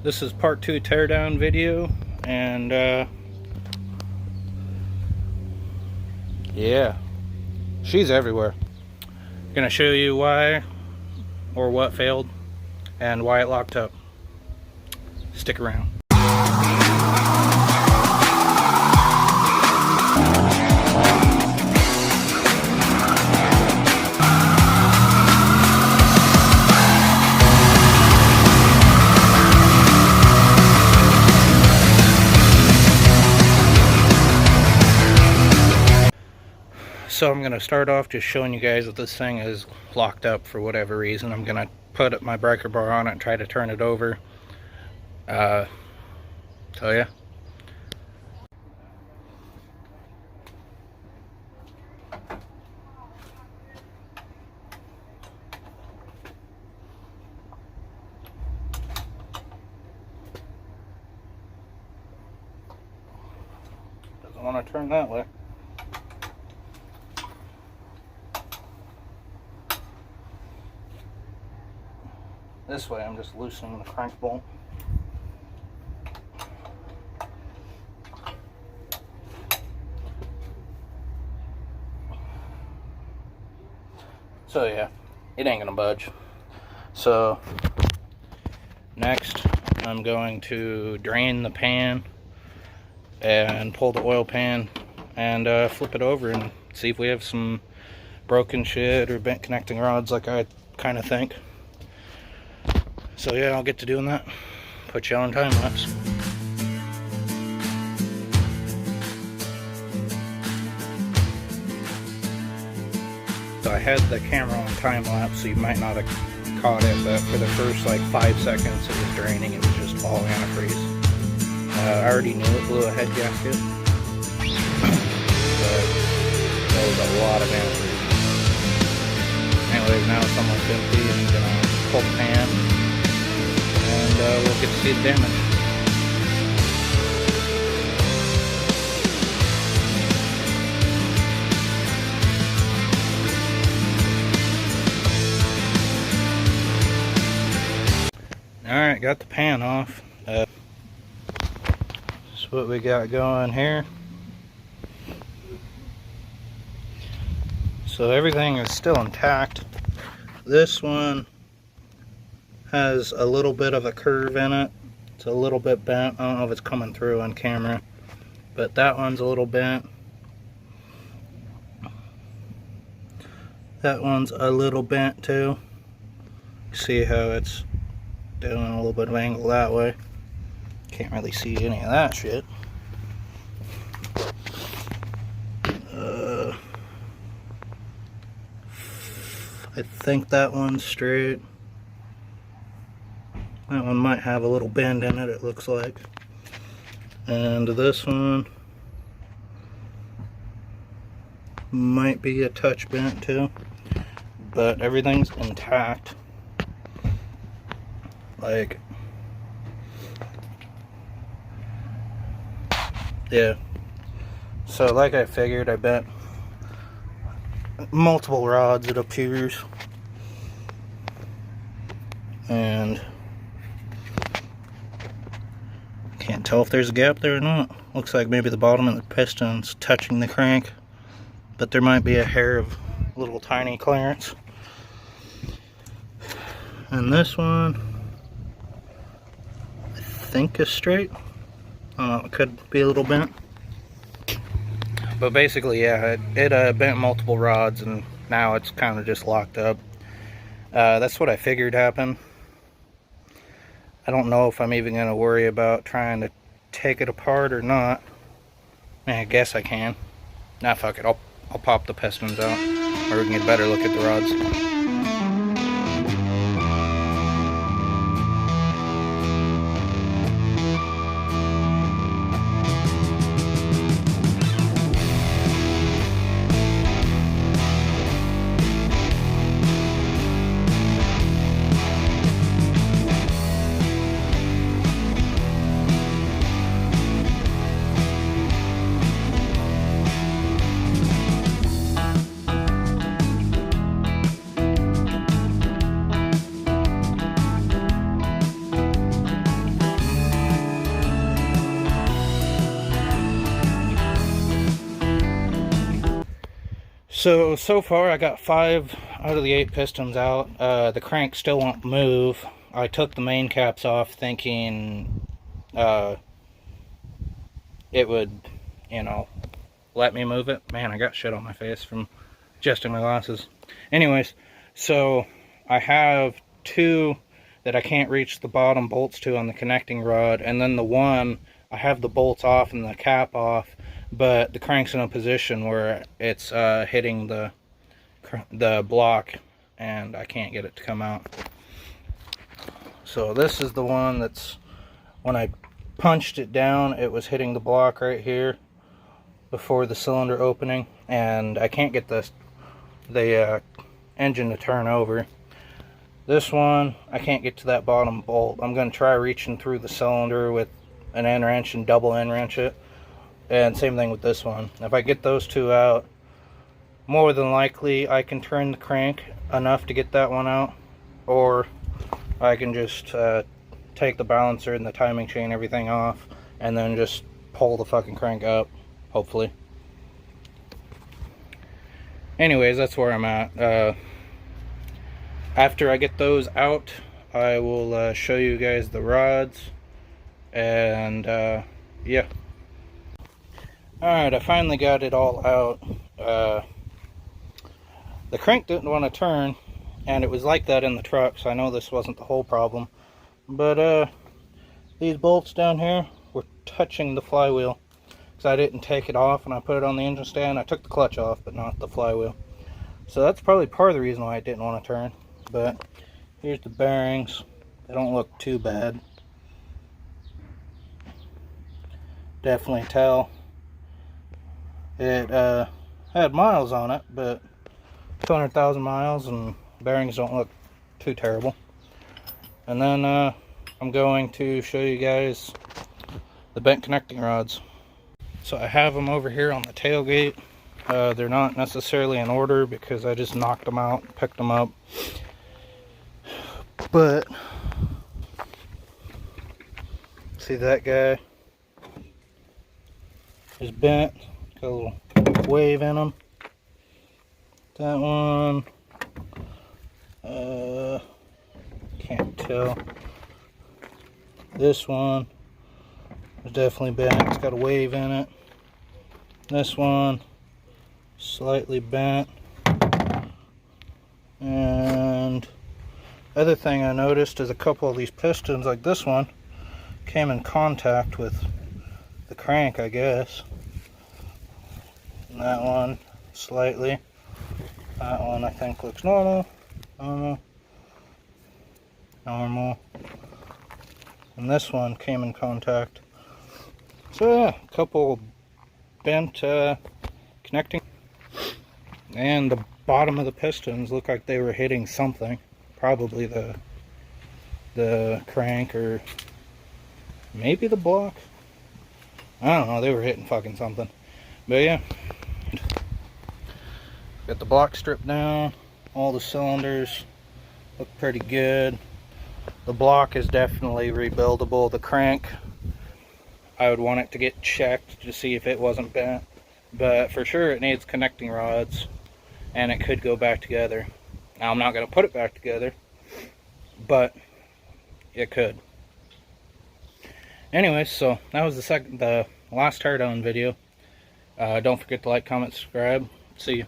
This is part 2 teardown video, and yeah, she's everywhere. I'm gonna show you why or what failed and why it locked up. Stick around. So I'm going to start off just showing you guys that this thing is locked up for whatever reason. I'm going to put my breaker bar on it and try to turn it over. So yeah. Doesn't want to turn that way. This way, I'm just loosening the crank bolt. So yeah, it ain't gonna budge. So next, I'm going to drain the pan and pull the oil pan and flip it over and see if we have some broken shit or bent connecting rods like I kind of think. So yeah, I'll get to doing that. Put you on time lapse. So I had the camera on time lapse, so you might not have caught it, but for the first like 5 seconds it was draining. It was just all antifreeze. I already knew it blew a head gasket, but there was a lot of antifreeze. Anyways, now it's almost empty, and I'm gonna pull the pan. And we'll get to see the damage. Alright, got the pan off. That's what we got going here. So everything is still intact. This one has a little bit of a curve in it. It's a little bit bent. I don't know if it's coming through on camera, but that one's a little bent. That one's a little bent too. See how it's doing a little bit of angle that way. Can't really see any of that shit. I think that one's straight. That one might have a little bend in it, it looks like. And this one might be a touch bent too. But everything's intact. Like, yeah. So like I figured, I bent multiple rods, it appears. And can't tell if there's a gap there or not. Looks like maybe the bottom of the piston's touching the crank, but there might be a hair of little tiny clearance. And this one, I think is straight. I don't know, it could be a little bent. But basically, yeah, it bent multiple rods, and now it's kind of just locked up. That's what I figured happened. I don't know if I'm even going to worry about trying to take it apart or not. I guess I can. Nah, fuck it. I'll pop the pistons out, or we can get a better look at the rods. So far I got 5 out of the 8 pistons out. The crank still won't move. I took the main caps off thinking it would, you know, let me move it. Man, I got shit on my face from adjusting my glasses. Anyways, so I have 2 that I can't reach the bottom bolts to on the connecting rod, and then the one I have the bolts off and the cap off, but the crank's in a position where it's hitting the block and I can't get it to come out. So this is the one that's, when I punched it down, it was hitting the block right here before the cylinder opening, and I can't get the engine to turn over. This one, I can't get to that bottom bolt. I'm going to try reaching through the cylinder with an end wrench and double end wrench it. And same thing with this one. If I get those 2 out, more than likely I can turn the crank enough to get that one out, or I can just take the balancer and the timing chain, everything off, and then just pull the fucking crank up, hopefully. Anyways, that's where I'm at. After I get those out, I will show you guys the rods, and yeah. Alright, I finally got it all out. The crank didn't want to turn, and it was like that in the truck, so I know this wasn't the whole problem. But these bolts down here were touching the flywheel, because I didn't take it off and I put it on the engine stand. I took the clutch off, but not the flywheel. So that's probably part of the reason why it didn't want to turn. But here's the bearings. They don't look too bad. Definitely tell it had miles on it, but 200,000 miles, and bearings don't look too terrible. And then I'm going to show you guys the bent connecting rods. So I have them over here on the tailgate. They're not necessarily in order because I just knocked them out, picked them up. But see, that guy is bent, got a little wave in them. That one, can't tell. This one is definitely bent, it's got a wave in it. This one, slightly bent. And other thing I noticed is a couple of these pistons, like this one, came in contact with the crank, I guess. And that one, slightly. That one I think looks normal. Normal. And this one came in contact. So yeah, a couple bent connecting. And the bottom of the pistons look like they were hitting something. Probably the crank, or maybe the block. I don't know, they were hitting fucking something. But yeah. Got the block stripped down. All the cylinders look pretty good. The block is definitely rebuildable. The crank, I would want it to get checked to see if it wasn't bent. But for sure it needs connecting rods, and it could go back together. Now I'm not going to put it back together, but it could. Anyways, so that was the last teardown video. Don't forget to like, comment, subscribe. See you.